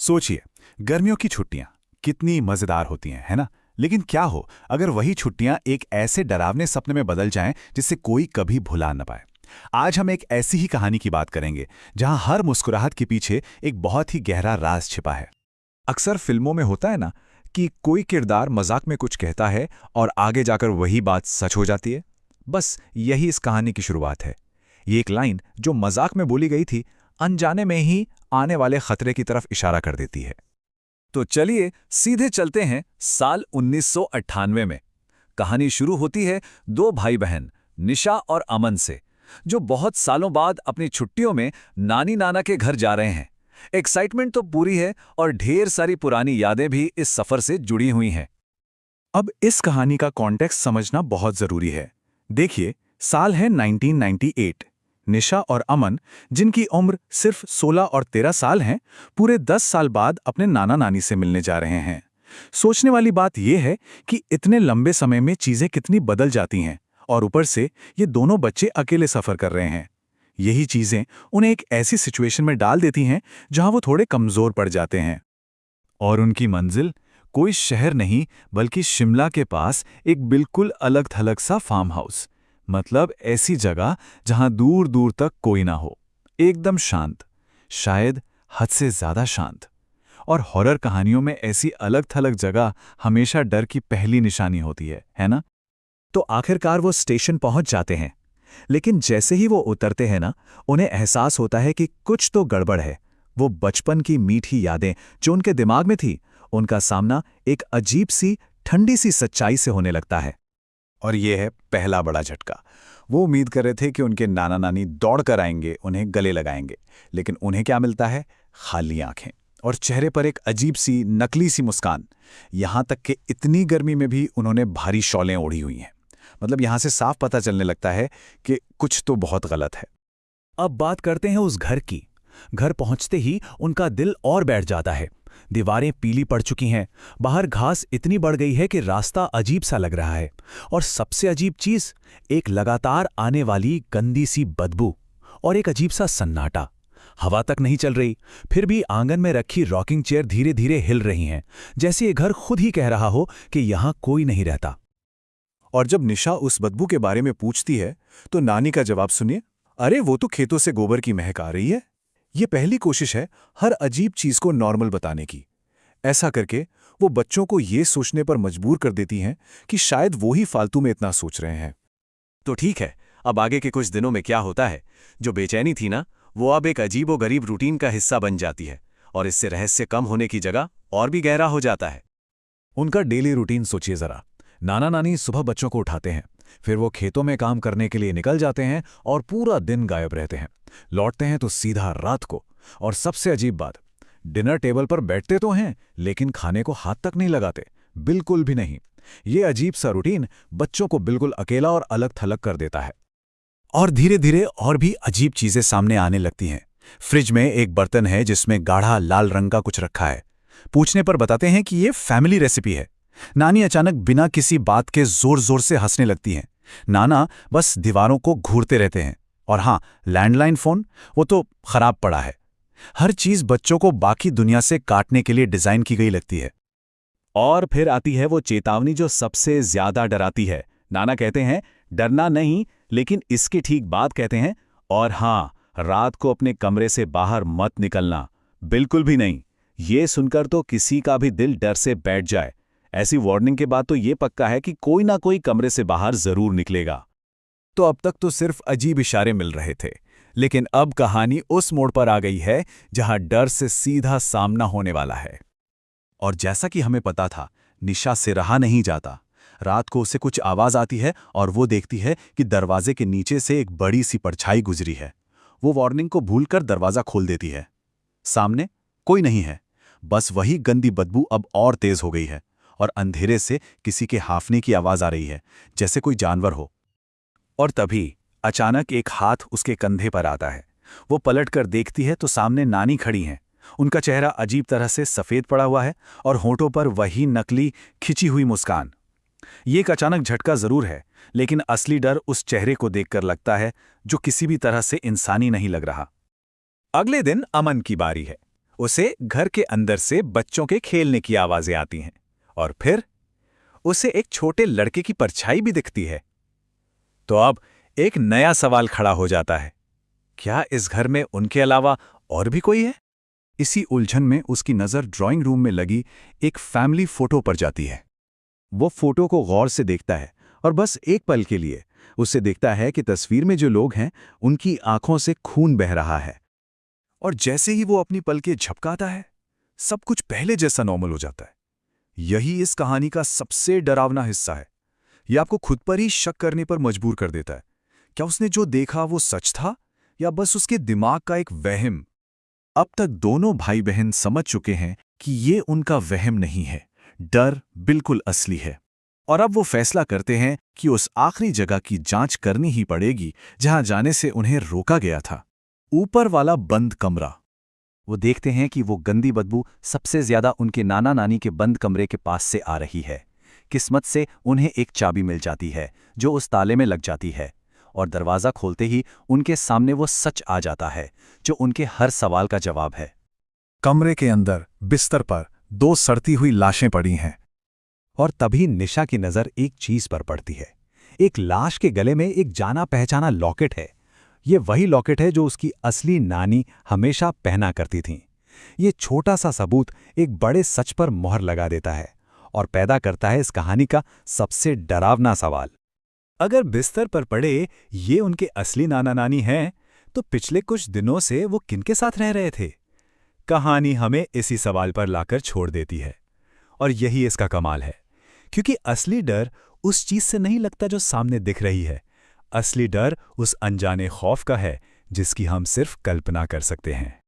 सोचिए, गर्मियों की छुट्टियां कितनी मजेदार होती हैं, है ना? लेकिन क्या हो अगर वही छुट्टियां एक ऐसे डरावने सपने में बदल जाएं जिससे कोई कभी भुला न पाए। आज हम एक ऐसी ही कहानी की बात करेंगे जहां हर मुस्कुराहट के पीछे एक बहुत ही गहरा राज छिपा है। अक्सर फिल्मों में होता है ना कि कोई किरदार मजाक में कुछ कहता है और आगे जाकर वही बात सच हो जाती है। बस यही इस कहानी की शुरुआत है। ये एक लाइन जो मजाक में बोली गई थी, अनजाने में ही आने वाले खतरे की तरफ इशारा कर देती है। तो चलिए सीधे चलते हैं साल 1998 में। कहानी शुरू होती है दो भाई बहन निशा और अमन से, जो बहुत सालों बाद अपनी छुट्टियों में नानी नाना के घर जा रहे हैं। एक्साइटमेंट तो पूरी है और ढेर सारी पुरानी यादें भी इस सफर से जुड़ी हुई हैं। अब इस कहानी का कॉन्टेक्स्ट समझना बहुत जरूरी है। देखिए, साल है 1998। निशा और अमन, जिनकी उम्र सिर्फ 16 और 13 साल हैं, पूरे 10 साल बाद अपने नाना नानी से मिलने जा रहे हैं। सोचने वाली बात यह है कि इतने लंबे समय में चीजें कितनी बदल जाती हैं, और ऊपर से ये दोनों बच्चे अकेले सफर कर रहे हैं। यही चीजें उन्हें एक ऐसी सिचुएशन में डाल देती हैं जहां वो थोड़े कमजोर पड़ जाते हैं। और उनकी मंजिल कोई शहर नहीं बल्कि शिमला के पास एक बिल्कुल अलग थलग सा फार्म हाउस। मतलब ऐसी जगह जहां दूर दूर तक कोई ना हो, एकदम शांत, शायद हद से ज्यादा शांत। और हॉरर कहानियों में ऐसी अलग थलग जगह हमेशा डर की पहली निशानी होती है ना? तो आखिरकार वो स्टेशन पहुंच जाते हैं, लेकिन जैसे ही वो उतरते हैं ना, उन्हें एहसास होता है कि कुछ तो गड़बड़ है। वो बचपन की मीठी यादें जो उनके दिमाग में थी, उनका सामना एक अजीब सी ठंडी सी सच्चाई से होने लगता है। और ये है पहला बड़ा झटका। वो उम्मीद कर रहे थे कि उनके नाना नानी दौड़ कर आएंगे, उन्हें गले लगाएंगे, लेकिन उन्हें क्या मिलता है? खाली आंखें और चेहरे पर एक अजीब सी नकली सी मुस्कान। यहां तक कि इतनी गर्मी में भी उन्होंने भारी शॉलें ओढ़ी हुई हैं। मतलब यहां से साफ पता चलने लगता है कि कुछ तो बहुत गलत है। अब बात करते हैं उस घर की। घर पहुंचते ही उनका दिल और बैठ जाता है। दीवारें पीली पड़ चुकी हैं, बाहर घास इतनी बढ़ गई है कि रास्ता अजीब सा लग रहा है। और सबसे अजीब चीज, एक लगातार आने वाली गंदी सी बदबू और एक अजीब सा सन्नाटा। हवा तक नहीं चल रही, फिर भी आंगन में रखी रॉकिंग चेयर धीरे धीरे हिल रही हैं, जैसे ये घर खुद ही कह रहा हो कि यहां कोई नहीं रहता। और जब निशा उस बदबू के बारे में पूछती है तो नानी का जवाब सुनिए, अरे वो तो खेतों से गोबर की महक आ रही है। ये पहली कोशिश है हर अजीब चीज को नॉर्मल बताने की। ऐसा करके वो बच्चों को ये सोचने पर मजबूर कर देती हैं कि शायद वो ही फालतू में इतना सोच रहे हैं। तो ठीक है, अब आगे के कुछ दिनों में क्या होता है? जो बेचैनी थी ना, वो अब एक अजीबोगरीब रूटीन का हिस्सा बन जाती है, और इससे रहस्य कम होने की जगह और भी गहरा हो जाता है। उनका डेली रूटीन सोचिए जरा। नाना नानी सुबह बच्चों को उठाते हैं, फिर वो खेतों में काम करने के लिए निकल जाते हैं और पूरा दिन गायब रहते हैं। लौटते हैं तो सीधा रात को। और सबसे अजीब बात, डिनर टेबल पर बैठते तो हैं, लेकिन खाने को हाथ तक नहीं लगाते, बिल्कुल भी नहीं। ये अजीब सा रूटीन बच्चों को बिल्कुल अकेला और अलग थलग कर देता है। और धीरे धीरे और भी अजीब चीजें सामने आने लगती हैं। फ्रिज में एक बर्तन है जिसमें गाढ़ा लाल रंग का कुछ रखा है। पूछने पर बताते हैं कि ये फैमिली रेसिपी है। नानी अचानक बिना किसी बात के जोर जोर से हंसने लगती हैं। नाना बस दीवारों को घूरते रहते हैं। और हाँ, लैंडलाइन फोन, वो तो खराब पड़ा है। हर चीज बच्चों को बाकी दुनिया से काटने के लिए डिजाइन की गई लगती है। और फिर आती है वो चेतावनी जो सबसे ज्यादा डराती है। नाना कहते हैं, डरना नहीं, लेकिन इसके ठीक बाद कहते हैं, और हाँ, रात को अपने कमरे से बाहर मत निकलना, बिल्कुल भी नहीं। ये सुनकर तो किसी का भी दिल डर से बैठ जाए। ऐसी वार्निंग के बाद तो ये पक्का है कि कोई ना कोई कमरे से बाहर जरूर निकलेगा। तो अब तक तो सिर्फ अजीब इशारे मिल रहे थे, लेकिन अब कहानी उस मोड़ पर आ गई है जहां डर से सीधा सामना होने वाला है। और जैसा कि हमें पता था, निशा से रहा नहीं जाता। रात को उसे कुछ आवाज आती है और वो देखती है कि दरवाजे के नीचे से एक बड़ी सी परछाई गुजरी है। वो वार्निंग को भूलकर दरवाजा खोल देती है। सामने कोई नहीं है, बस वही गंदी बदबू अब और तेज हो गई है, और अंधेरे से किसी के हांफने की आवाज आ रही है, जैसे कोई जानवर हो। और तभी अचानक एक हाथ उसके कंधे पर आता है। वो पलटकर देखती है तो सामने नानी खड़ी हैं। उनका चेहरा अजीब तरह से सफेद पड़ा हुआ है और होठों पर वही नकली खिंची हुई मुस्कान। ये एक अचानक झटका जरूर है, लेकिन असली डर उस चेहरे को देखकर लगता है जो किसी भी तरह से इंसानी नहीं लग रहा। अगले दिन अमन की बारी है। उसे घर के अंदर से बच्चों के खेलने की आवाजें आती हैं और फिर उसे एक छोटे लड़के की परछाई भी दिखती है। तो अब एक नया सवाल खड़ा हो जाता है, क्या इस घर में उनके अलावा और भी कोई है? इसी उलझन में उसकी नज़र ड्राइंग रूम में लगी एक फैमिली फोटो पर जाती है। वो फोटो को गौर से देखता है और बस एक पल के लिए उससे देखता है कि तस्वीर में जो लोग हैं उनकी आंखों से खून बह रहा है। और जैसे ही वो अपनी पलकें झपकाता है, सब कुछ पहले जैसा नॉर्मल हो जाता है। यही इस कहानी का सबसे डरावना हिस्सा है। यह आपको खुद पर ही शक करने पर मजबूर कर देता है। क्या उसने जो देखा वो सच था या बस उसके दिमाग का एक वहम? अब तक दोनों भाई बहन समझ चुके हैं कि ये उनका वहम नहीं है, डर बिल्कुल असली है। और अब वो फैसला करते हैं कि उस आखिरी जगह की जांच करनी ही पड़ेगी जहां जाने से उन्हें रोका गया था, ऊपर वाला बंद कमरा। वो देखते हैं कि वो गंदी बदबू सबसे ज्यादा उनके नाना नानी के बंद कमरे के पास से आ रही है। किस्मत से उन्हें एक चाबी मिल जाती है जो उस ताले में लग जाती है, और दरवाज़ा खोलते ही उनके सामने वो सच आ जाता है जो उनके हर सवाल का जवाब है। कमरे के अंदर बिस्तर पर 2 सड़ती हुई लाशें पड़ी हैं। और तभी निशा की नज़र एक चीज़ पर पड़ती है। एक लाश के गले में एक जाना पहचाना लॉकेट है। ये वही लॉकेट है जो उसकी असली नानी हमेशा पहना करती थीं। ये छोटा सा सबूत एक बड़े सच पर मोहर लगा देता है और पैदा करता है इस कहानी का सबसे डरावना सवाल। अगर बिस्तर पर पड़े ये उनके असली नाना नानी हैं, तो पिछले कुछ दिनों से वो किनके साथ रह रहे थे? कहानी हमें इसी सवाल पर लाकर छोड़ देती है। और यही इसका कमाल है, क्योंकि असली डर उस चीज से नहीं लगता जो सामने दिख रही है। असली डर उस अनजाने खौफ का है जिसकी हम सिर्फ कल्पना कर सकते हैं।